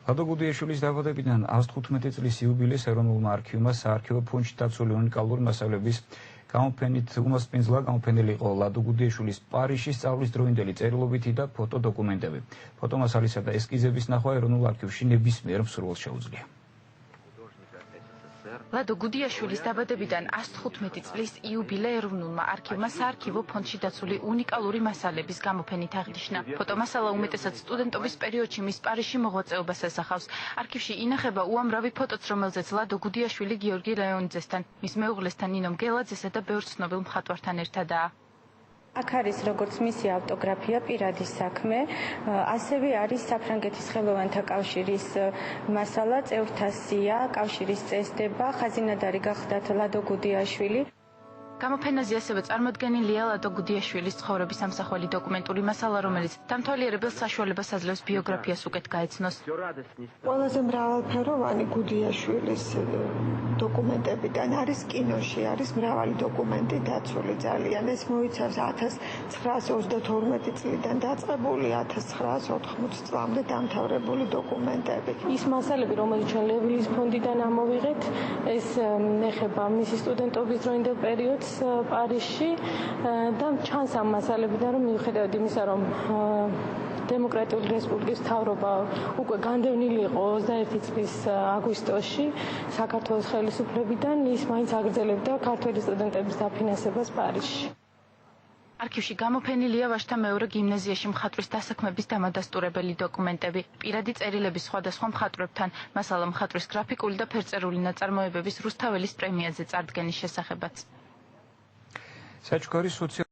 ლადო გუდიაშვილის დაბადებიდან 115 წლის იუბილეს ეროვნულმა არქივმა საარქივო ფონდში დაცული უნიკალური მასალების გამოფენით უმასპინძლა გამოფენილი იყო ლადო გუდიაშვილის პარიზში სწავლის დროინდელი წერილობითი და ფოტო დოკუმენტები. ფოტომასალისა და ესკიზების ნახვა ეროვნულ არქივში ნებისმიერ მსურველს შეუძლია. ლადო გუდიაშვილის დაბადებიდან 115 წლის იუბილე ეროვნულმა არქივმა საარქივო ფონდში დაცული უნიკალური მასალების გამოფენით აღნიშნა. ფოტომასალა უმეტესად სტუდენტობის პერიოდში მის პარიზში მოღვაწეობას ასახავს. არქივში ინახება უამრავი ფოტოც, რომელზეც ლადო გუდიაშვილი გიორგი ლეონიძესთან, მის მეუღლესთან ნინო მგელაძესა და ბევრ ცნობილ მხატვართან ერთადაა. აქ არის როგორც მისი ავტოგრაფია, პირადი საქმე, ასევე არის საფრანგეთის ხელოვანთა კავშირის მასალა, წევრთა სია, კავშირის წესდება, ხაზინადარი გახლდათ ლადო გუდიაშვილი. გამოფენაზე ასევე წარმოდგენილია ლადო გუდიაშვილის ცხოვრების ამსახველი დოკუმენტური მასალა, რომელიც დამთვალიერებელს საშუალებას აძლევს ბიოგრაფიას უკეთ გაეცნოს. ყველაზე მრავალფეროვანი გუდიაშვილის დოკუმენტებიდან არის კინოში, არის მრავალი დოკუმენტი დაცული ძალიან. ეს მოიცავს 1932 წლიდან დაწყებული 1980 წლამდე დამთავრებული დოკუმენტები. ის მასალები, რომელიც ჩვენ ლევილის ფონდიდან ამოვიღეთ, ეს ეხება მისი სტუდენტობის დროინდელ პერიოდს პარიზში და ჩანს ამ მასალებიდან, რომ მიუხედავად იმისა, რომ დემოკრატიული რესპუბლიკის მთავრობა უკვე განდევნილი იყო 21 წლის აგვისტოში საქართველოს ხელისუფლებიდან, ის მაინც აგრძელებდა ქართველი სტუდენტების დაფინანსებას პარიზში. არქივში გამოფენილია ვაჟთა მეორე გიმნაზიაში მხატვრის დასაქმების დამადასტურებელი დოკუმენტები, პირადი წერილები სხვადასხვა მხატვრებთან, მასალა მხატვრის გრაფიკული და ფერწერული ნაწარმოებების რუსთაველის პრემიაზე წარდგენის შესახებაც. საჩუქარი